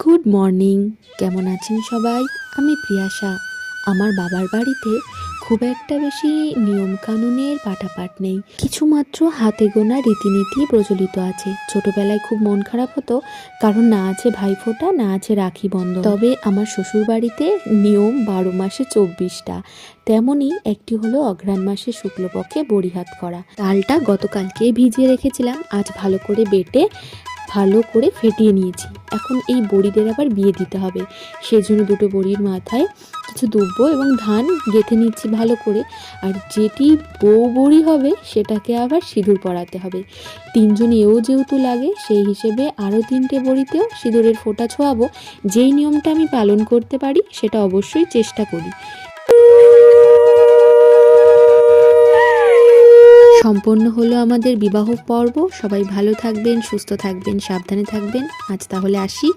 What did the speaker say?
Good morning. কেমন আছেন সবাই? আমি প্রিয়াশা। আমার বাবার বাড়িতে খুব একটা বেশি নিয়মকানুনের পাঠাপাঠ নেই, কিছু মাত্র হাতে গোনা রীতিনীতি প্রচলিত আছে। ছোটবেলায় খুব মন খারাপ হতো, কারণ না আছে ভাইফোঁটা, না আছে রাখি বন্ধন। তবে আমার শ্বশুর বাড়িতে নিয়ম 12 মাসে 24টা। তেমনই একটি হলো অঘ্রাণ মাসে শুক্লপক্ষে বড়িহাত করা। তালটা গতকালকে ভিজিয়ে রেখেছিলাম, আজ ভালো করে বেটে ভালো করে ফেটিয়ে নিয়েছি। এখন এই বড়িদের আবার বিয়ে দিতে হবে, সেজন্য দুটো বড়ির মাথায় কিছু দুব্বো এবং ধান গেঁথে নিচ্ছি ভালো করে। আর যেটি বউ বড়ি হবে সেটাকে আবার সিঁদুর পরাতে হবে। তিনজন এও যেহেতু লাগে, সেই হিসেবে আরও 3টে বড়িতেও সিঁদুরের ফোঁটা ছোঁয়াবো। যেই নিয়মটা আমি পালন করতে পারি সেটা অবশ্যই চেষ্টা করি। সম্পন্ন হলো আমাদের বিবাহ পর্ব। সবাই ভালো থাকবেন, সুস্থ থাকবেন, সাবধানে থাকবেন। আজ তাহলে আসি।